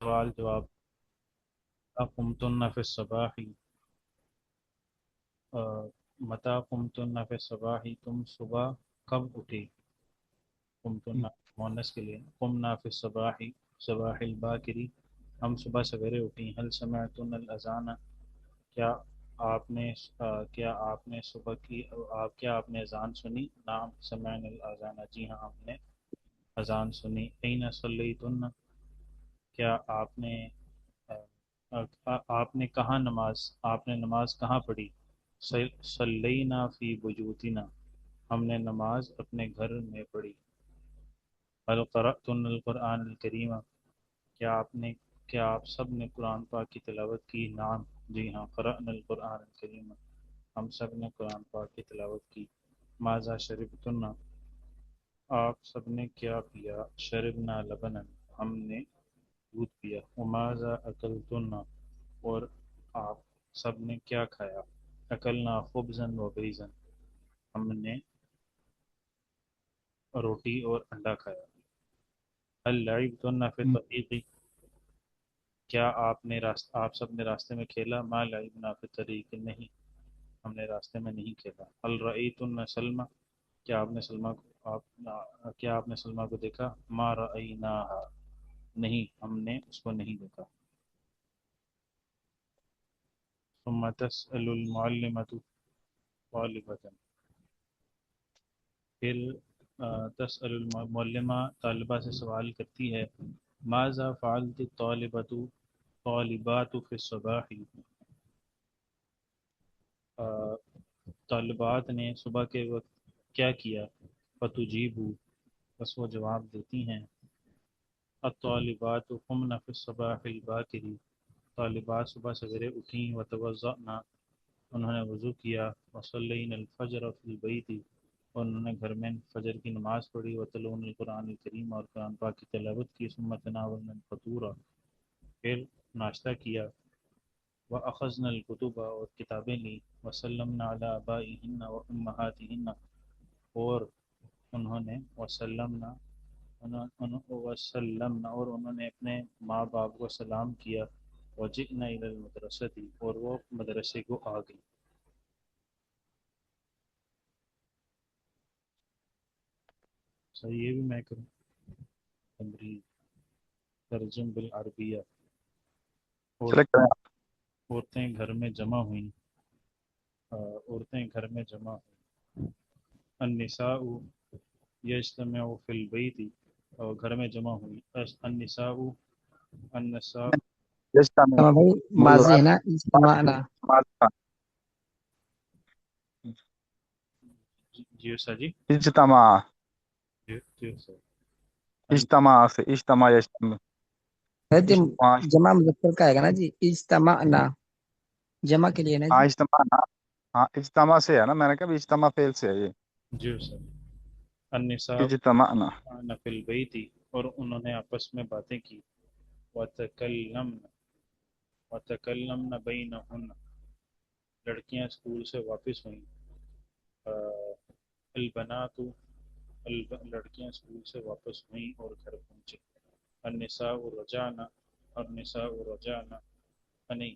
سوال جواب. قمتن فی الصباح. متی قمتن فی الصباح، تم صبح کب اٹھی. قمتن مونس کے لیے. قمنا فی الصباح، صباح الباکری، ہم صبح سویرے اٹھی. هل سمعتن الاذان، کیا آپ نے آپ نے صبح کی کیا آپ نے اذان سنی. نعم سمعنا الاذان، جی ہاں ہم نے اذان سنی. این صلیتن، کیا آپ نے آپ نے کہاں آپ نے نماز کہاں پڑھی. صلینا فی بیوتنا، ہم نے نماز اپنے گھر میں پڑھی. هل قرأتن القرآن الکریم، کیا آپ سب نے قرآن پاک کی تلاوت کی. نعم جی ہاں قرأنا القرآن الکریم، ہم سب نے قرآن پاک کی تلاوت کی. ماذا شربتن، آپ سب نے کیا پیا. شربنا لبنا، ہم نے دودھ پیا. وماذا اکلتن، اور آپ سب نے کیا کھایا. اکلنا خبزا و بیزا، ہم نے روٹی اور انڈا کھایا. هل لعبتن فی الطریق، کیا آپ سب نے راستے میں کھیلا. ما لعبنا فی الطریق، نہیں ہم نے راستے میں نہیں کھیلا. هل رأیتن سلمى، کیا آپ نے سلمہ کو دیکھا. ما رأیناها، نہیں ہم نے اس کو نہیں دیکھا. ثم تسأل المعلمة طالبة، پھر تسأل المعلمہ طالبہ سے سوال کرتی ہے. ماذا فعلت طالبات فی الصباح، طالبات نے صبح کے وقت کیا کیا. فتجیب، بس وہ جواب دیتی ہیں. الطالبات قمن فی الصباح الباکر، طالبات صبح سویرے اٹھیں. وتوضأن، انہوں نے وضو کیا. وصلین الفجر فی البیت، اور انہوں نے گھر میں فجر کی نماز پڑھی. وتلون القرآن الکریم، اور قرآن پاک کی تلاوت کی. ثم تناولن الفطور، پھر ناشتہ کیا. وأخذن الکتب، اور کتابیں لیں. وسلمنا علی آبائہن و امہاتہن، اور انہوں نے وسلمنا، اور انہوں نے اپنے ماں باپ کو سلام کیا. وجئنا الی المدرسۃ، اور وہ مدرسے کو آ گئی. صحیح، یہ بھی میں کروں. تمرین ترجم بالعربیہ. چلے کریں. عورتیں گھر میں جمع ہوئیں. عورتیں گھر میں جمع ہوئیں. النساء یجتمع فی البیت، اور گھر میں جمع ہوئی. النساء اجتماع ہاں بھائی ماضی ہے نا اجتماعنا. جی سر جی. اجتماع جی سر. اجتماع سے اجتماع یجتمع اجتماع. جمع مذکر کا آئے گا نا جی. اجتماعنا جمع کے لیے نا ہاں جی. اجتماع نا، ہاں اجتماع سے ہے نا، میں نے کہا اجتماع فعل سے ہے یہ. جی سر. النساء اجتماعنا فی البیت، اور انہوں نے آپس میں باتیں کی. وتکلمن بینہن، لڑکیاں اسکول سے واپس ہوئیں. البنات لڑکیاں اسکول سے واپس ہوئیں اور گھر پہنچے. النساء رجعنا، نہیں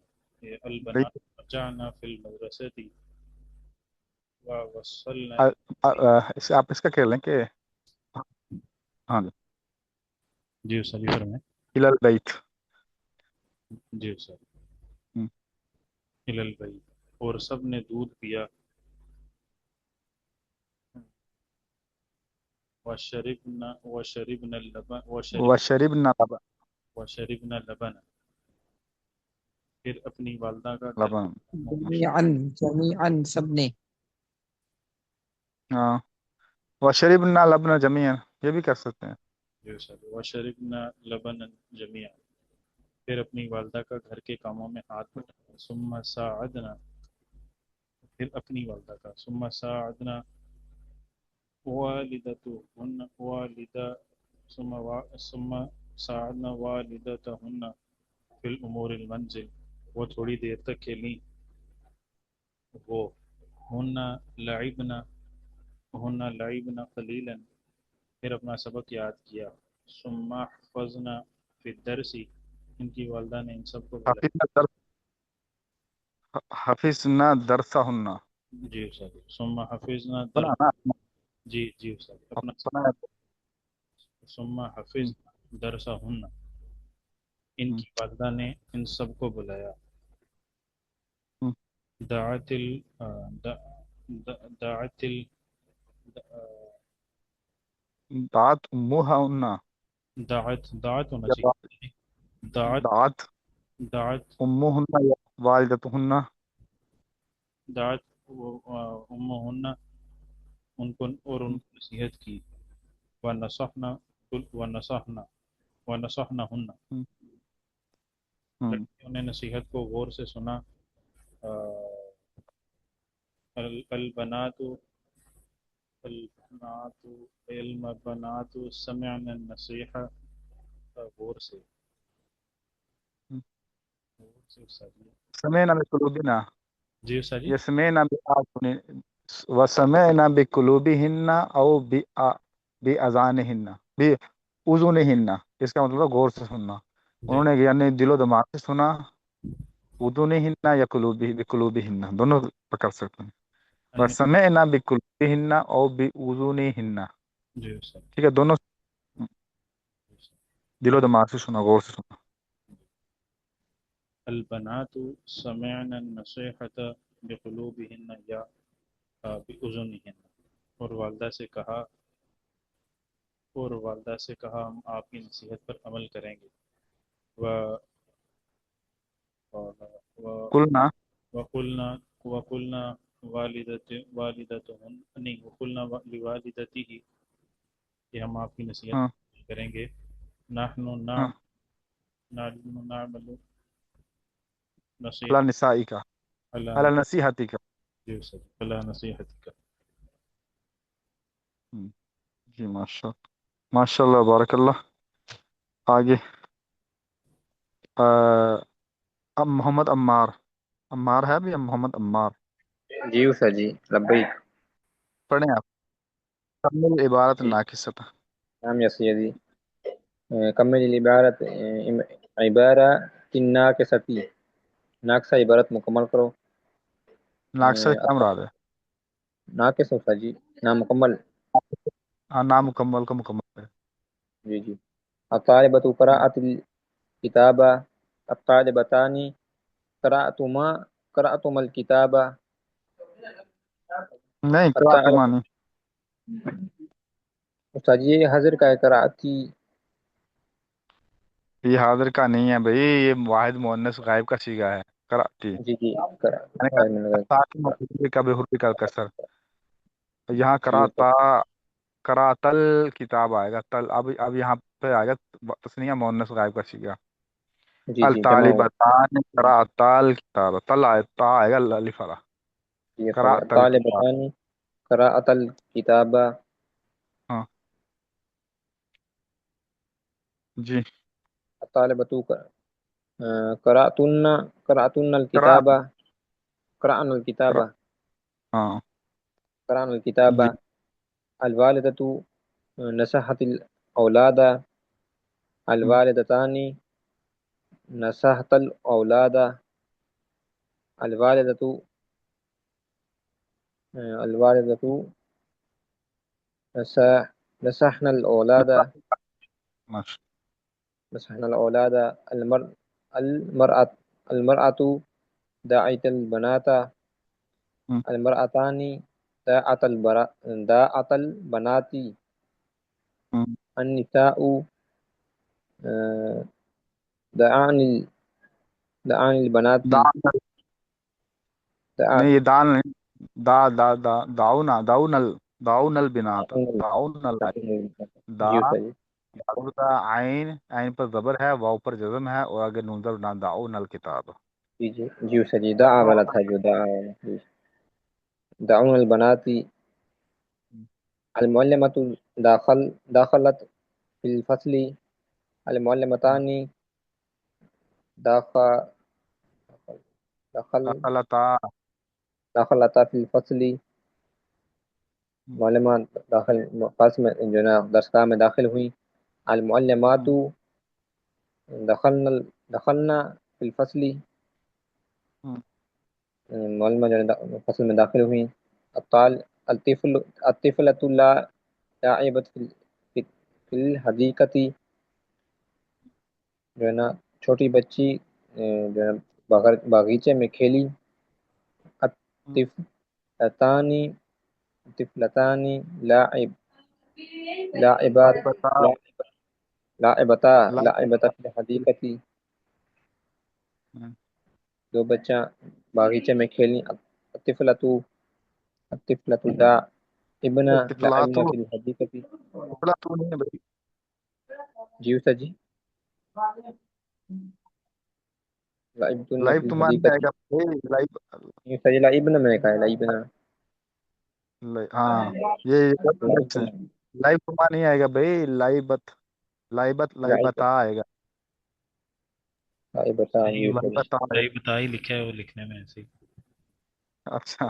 البنات رجعنا فی المدرسۃ. ووصلنا، اسے آپ اس کا کہہ لیں کہ ہاں جی سر یہ فرمائیں. الی البیت. جی سر. الی البیت، اور سب نے دودھ پیا. وشربنا اللبن وشربنا وشربنا اللبن، پھر اپنی والدہ کا گھر لبن. جمیعاً سب نے. ہاں وشربنا لبن جمیعا، یہ بھی کر سکتے ہیں. جو سر وشربنا لبن جميعا، پھر اپنی والدہ کا گھر کے کاموں میں ہاتھ بٹایا. ثم ساعدنا، پھر اپنی والدہ کا. ثم ساعدنا ثم ساعدنا والدتهن فی الامور المنزل، وہ تھوڑی دیر تک کھیلیں. وہ ہن لعبنا قلیلا، پھر اپنا سبق یاد کیا. ثم حفظنا فی الدرس، ان کی والدہ نے ان سب کو بلایا. حفظنا درسہن. جی استاد. ثم حفظنا سنا نا؟ جی جی استاد اپنا. سنا ہے. ثم حفظنا درسہن. ان کی والدہ نے ان سب کو بلایا. دعت ال دعت ال دعت امہن. دعت ہونا چاہیے. دعت دعت دعت امہن یا والدتہن. دعت امہن ان کو اور ان کو نصیحت کی. ونصحنا ونصحنا ونصحنہن. لڑکیوں نے نصیحت کو غور سے سنا. البنات البنات البنات سمعنا النصیحہ. غور سے استاد. سمعنا بقلوبنا. جی استاد جی. یسمعنا بآذن وسمعنا بقلوبہن او بآذانہن بأذنہن. اس کا مطلب ہے غور سے سننا. انہوں نے یعنی دل و دماغ سے سنا. اذنہن یا بقلوبہن دونوں پکڑ سکتے ہیں. وسمعنا بقلوبہن او بأذنہن. جی استاد. ٹھیک ہے دونوں دل و دماغ سے سنا غور سے سنا. البنات سمعنا النصیحة بقلوبہن یا بأذنہن. اور والدہ سے کہا ہم آپ کی نصیحت پر عمل کریں گے. قلنا وقلنا والدتہن نہیں وقلنا لوالدتہ کہ ہم آپ کی نصیحت کریں گے. نحن نعمل علی نسائک علی نصیحتک. جی استاد. علی نصیحتک. جی ماشاء اللہ بارک اللہ. آگے محمد عمار ہے بھی محمد عمار. جی استاد جی لبیک. پڑھیں آپ. کمل عبارت جی ناقصۃ. نعم یا سیدی. کمل العبارت عبارہ الناقصۃ. ناقصہ عبارت مکمل کرو. ناقصہ کیا مراد ہے؟ ناقص استاد جی نامکمل. ہاں نامکمل کو مکمل ہے. جی جی. الطالبۃ قرأت الکتابہ. الطالبتان قرأتما الکتابہ. نہیں قرأتما نہیں. استاد جی یہ حضر کا ہے قرأتی. یہ حاضر کا نہیں ہے بھائی. یہ واحد مؤنث غائب کا صیغہ ہے قرأتی. جی جی میں نے کہا ساکن مقبول کا بے حرف کا کسر. یہاں جی قرأتا قرأتل کتاب آئے گا. تل اب یہاں پہ آئے گا تسنیہ مؤنث غائب کا صیغہ. جی جی جمع ہو. الطالبتان قرأتال کتاب. تل آئے تا آئے گا الف والا. یہ قرأتل کتاب. طالبتان قرأت الکتابہ. ہاں جی. الطالبۃ قرأتن قرأت الکتابہ. قرأن الکتابہ. ہاں قرأن الکتابہ. جی. الوالدۃ نصحت الاولاد. الوالدتان نصحت الاولاد. الوالدۃ نصحنا الاولاد. ماشاء نصحنا الاولاد. المرأة دعت البنات. اللہ. المرأتان دعت البنات. النساء دعان البنات. نہیں یہ دال نہیں. داؤن البنات. داؤن دا. جی استاد جی. داؤن کا عین پر زبر ہے. واؤ پر جزم ہے. اور آگے نون زبر نہ داؤن الکتاب. جی جی جی استاد جی. دعا والا تھا جو دعا. دعون البنات. المعلمۃ دخلت في الفصل. المعلمتان دخلتا. دخلتا في الفصل. معلمات کلاس میں جو ہے نا درسگاہ میں داخل ہوئی. المعلمات دخلنا فی الفصل، ہم، معلومہ جو ہے فصل میں داخل ہوئی. الطفل الطفلۃ لاعبت فی الحدیقۃ، جو ہے نا چھوٹی بچی جو ہے باغیچے میں کھیلی. الطفلتان طفلتان لاعب لاعبات بتا لاعبتا لائق لاعبتا فی الحدیقۃ، دو بچہ باغیچے میں کھیلی. الطفلۃ الطفلۃ لاعبن اطلاع لاعبن فی الحدیقۃ. تو نہیں ہے بھائی، جی استاد جی. لعبتن لائف فی تمہارا نہیں آئے الحدیقۃ. گا بھائی، لائف جی استاد جی، لعبن میں نے کہا ہے لعبن. ہاں یہ غلط ہے، لعبتن لائف تمہارا نہیں آئے گا بھائی، لائبت لائبت لعبت لائبتا آئے گا، لعبتا. صحیح جی ہے، استاد جی. لائبتا آئے صحیح بتائی لکھا ہے وہ لکھنے میں ایسے ہی. گا. اچھا،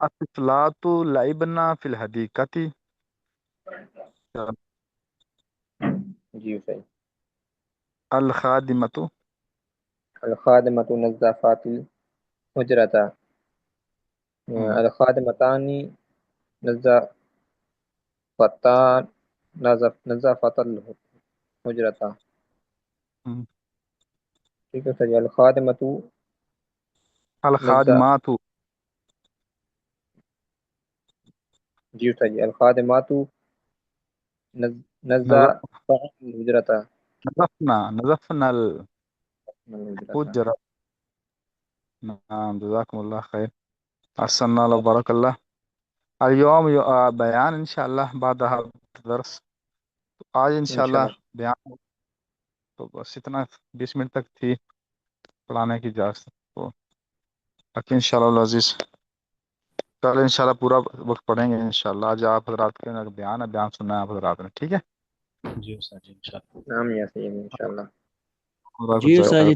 الطفلات لعبنا فی الحدیقۃ. جی استاد جی. الخادمۃ الخادمۃ نظافات الحجرۃ. الخادمتان نظافتان نظافت الحجرۃ. ٹھیک ہے سر. الخادمۃ نظا الخادمات جی استاد جی. الخادمات نظافات الحجرۃ. نظفنا الحجرۃ. الحجرة. نعم جزاكم الله خير، أحسن الله وبارك الله. اليوم بیان انشاءاللہ بعد هذا الدرس، آج انشاءاللہ انشاءاللہ. بیان تو بس اتنا 20 منٹ تک تھی پڑھانے کی اجازت، تو باقی انشاءاللہ العزیز کل انشاءاللہ پورا وقت پڑھیں گے انشاءاللہ. آج آپ حضرات کے بیان ہے، بیان سننا ہے آپ حضرات نے، ٹھیک ہے. جی استاد جی انشاءاللہ. نام یا سید انشاءاللہ. خدا کو جی جزائے استاد خیر. جی